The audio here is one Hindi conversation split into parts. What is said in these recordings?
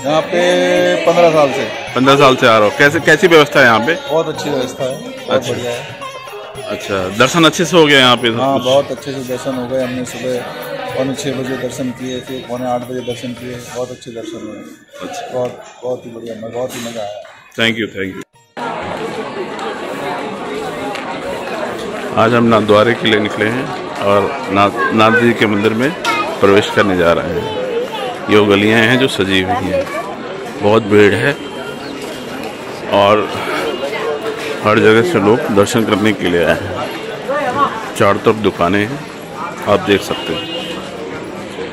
यहाँ पे 15 साल से। 15 साल से आ रहा हो। कैसी व्यवस्था है यहाँ पे? बहुत अच्छी व्यवस्था है, बहुत बढ़िया है। अच्छा, दर्शन अच्छे से हो गया यहाँ पे? हाँ, बहुत अच्छे से दर्शन हो गए। हमने सुबह 6:45 बजे दर्शन किए, फिर 7:45 बजे दर्शन किए। बहुत अच्छे दर्शन हुए। अच्छा, बहुत ही बढ़िया, बहुत ही मज़ा आया। Thank you. आज हम नाथद्वारे के लिए निकले हैं और नाथ जी के मंदिर में प्रवेश करने जा रहे हैं। ये गलियाँ हैं जो सजी हुई हैं, बहुत भीड़ है और हर जगह से लोग दर्शन करने के लिए आए हैं। चारों तरफ दुकानें हैं, आप देख सकते हैं।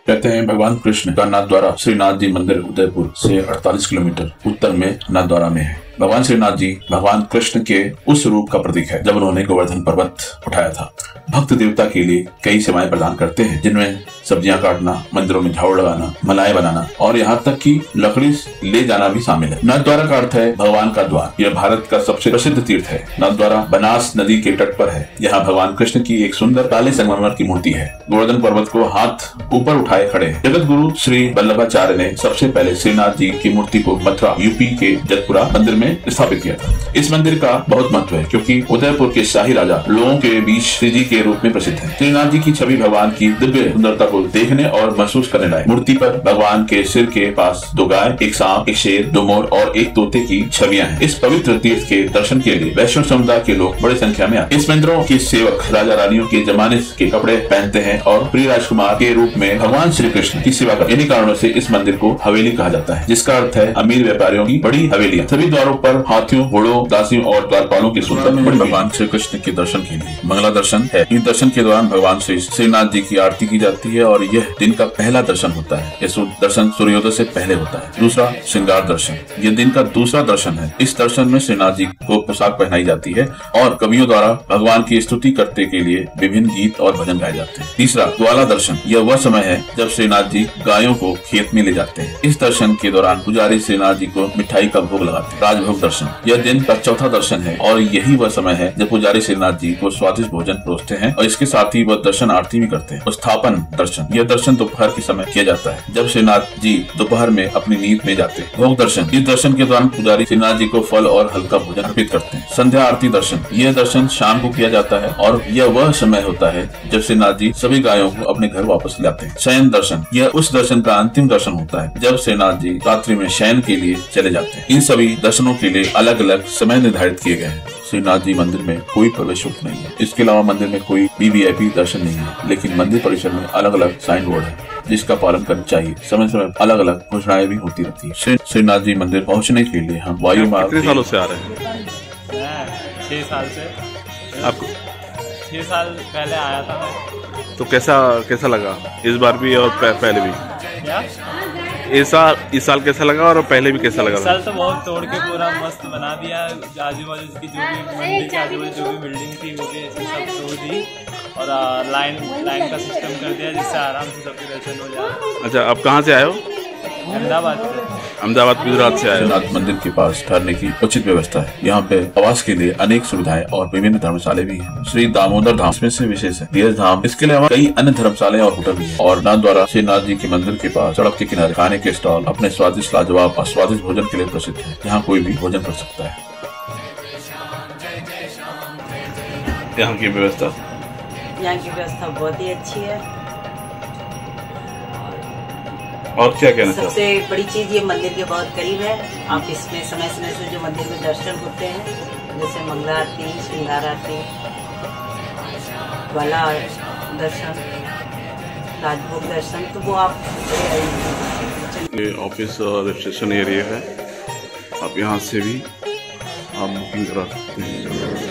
कहते हैं भगवान कृष्ण का नाथद्वारा श्रीनाथ जी मंदिर उदयपुर से 48 किलोमीटर उत्तर में नाथद्वारा में है। भगवान श्रीनाथ जी भगवान कृष्ण के उस रूप का प्रतीक है जब उन्होंने गोवर्धन पर्वत उठाया था। भक्त देवता के लिए कई सेवाएं प्रदान करते हैं, जिनमें सब्जियां काटना, मंदिरों में झाड़ू लगाना, मलाएं बनाना और यहाँ तक कि लकड़ी ले जाना भी शामिल है। नाथद्वारा का अर्थ है भगवान का द्वार। यह भारत का सबसे प्रसिद्ध तीर्थ है। नाथद्वारा बनास नदी के तट पर है। यहाँ भगवान कृष्ण की एक सुंदर काले संगमरमर की मूर्ति है। गोवर्धन पर्वत को हाथ ऊपर उठाए खड़े हैं। जगत गुरु श्री वल्लभाचार्य ने सबसे पहले श्रीनाथ जी की मूर्ति को मथुरा यूपी के जतपुरा मंदिर में स्थापित किया था। इस मंदिर का बहुत महत्व है क्योंकि उदयपुर के शाही राजा लोगों के बीच श्री जी के रूप में प्रसिद्ध है। श्रीनाथ जी की छवि भगवान की दिव्य सुंदरता को देखने और महसूस करने लायक। मूर्ति पर भगवान के सिर के पास 2 गाय, 1 सांप, 1 शेर, 2 मोर और 1 तोते की छवियां हैं। इस पवित्र तीर्थ के दर्शन के लिए वैष्णव समुदाय के लोग बड़ी संख्या में आते हैं। इस मंदिरों के सेवक राजा रानियों के जमाने के कपड़े पहनते हैं और प्रिय राजकुमार के रूप में भगवान श्री कृष्ण की सेवा करते हैं। इन्हीं कारणों से इस मंदिर को हवेली कहा जाता है, जिसका अर्थ है अमीर व्यापारियों की बड़ी हवेलियां। सभी द्वारों पर हाथियों, घोड़ों, दासियों और द्वारपालों की सुंदर भगवान श्री कृष्ण के दर्शन के लिए मंगला दर्शन है। इस दर्शन के दौरान भगवान श्रीनाथ जी की आरती की जाती है और यह दिन का पहला दर्शन होता है। यह दर्शन सूर्योदय से पहले होता है। दूसरा, श्रृंगार दर्शन। यह दिन का दूसरा दर्शन है। इस दर्शन में श्रीनाथ जी को पोशाक पहनाई जाती है और कवियों द्वारा भगवान की स्तुति करने के लिए विभिन्न गीत और भजन गाए जाते हैं। तीसरा, ग्वाला दर्शन। यह वह समय है जब श्रीनाथ जी गायों को खेत में ले जाते हैं। इस दर्शन के दौरान पुजारी श्रीनाथ जी को मिठाई का भोग लगाते हैं। राजभोग दर्शन। यह दिन का चौथा दर्शन है और यही वह समय है जब पुजारी श्रीनाथ जी को स्वादिष्ट भोजन परोसते हैं और इसके साथ ही वह दर्शन आरती भी करते हैं। स्थापन दर्शन। यह दर्शन दोपहर के समय किया जाता है जब श्रीनाथ जी दोपहर में अपनी नींद में जाते हैं। भोग दर्शन। इस दर्शन के दौरान पुजारी श्रीनाथ जी को फल और हल्का भोजन अर्पित करते हैं। संध्या आरती दर्शन। यह दर्शन शाम को किया जाता है और यह वह समय होता है जब श्रीनाथ जी सभी गायों को अपने घर वापस लाते हैं। शयन दर्शन। यह उस दर्शन का अंतिम दर्शन होता है जब श्रीनाथ जी रात्रि में शयन के लिए चले जाते हैं। इन सभी दर्शनों के लिए अलग अलग समय निर्धारित किए गए हैं। श्रीनाथ जी मंदिर में कोई प्रवेश शुल्क नहीं है। इसके अलावा मंदिर में कोई वीवीआईपी दर्शन नहीं है, लेकिन मंदिर परिसर में अलग अलग साइन बोर्ड है जिसका पालन करना चाहिए। समय समय अलग अलग घोषणाएं भी होती रहती है। श्रीनाथ जी मंदिर पहुंचने के लिए हम वायु मार्ग। कितने सालों से आ रहे हैं? 6 साल से। आपको 6 साल पहले आया था मैं। तो कैसा लगा इस बार भी और पहले भी? क्या इस साल कैसा लगा और पहले भी कैसा लगा? इस साल तो बहुत तोड़ के पूरा मस्त बना दिया। आजू बाजू की जो भी मंदिर के आजू बाजू जो भी बिल्डिंग थी वो भी ऐसे सब तोड़ दी और लाइन का सिस्टम कर दिया जिससे आराम से सबके दर्शन हो जाए। अच्छा, आप कहाँ से आए हो? अहमदाबाद गुजरात से आए। नाथ मंदिर के पास ठहरने की उचित व्यवस्था है। यहाँ पे आवास के लिए अनेक सुविधाएं और विभिन्न धर्मशाले भी हैं। श्री दामोदर धाम में से विशेष है। धीरज धाम। इसके अलावा कई अन्य धर्मशाले और होटल भी हैं। और नाथद्वारा श्रीनाथ जी के मंदिर के पास सड़क के किनारे खाने के स्टॉल अपने स्वादिष्ट लाजवाब और स्वादिष्ट भोजन के लिए प्रसिद्ध है। यहाँ कोई भी भोजन कर सकता है। यहाँ की व्यवस्था बहुत ही अच्छी है। और क्या कहना चाहते? सबसे बड़ी चीज ये मंदिर के बहुत करीब है। आप इसमें समय समय से जो मंदिर में दर्शन होते हैं, जैसे मंगला आरती, श्रृंगार आरती, ग्वाला दर्शन, राजभोग दर्शन, तो वो आप ये ऑफिस और रिसेप्शन एरिया है। आप यहाँ से भी आप बुकिंग करा सकते हैं।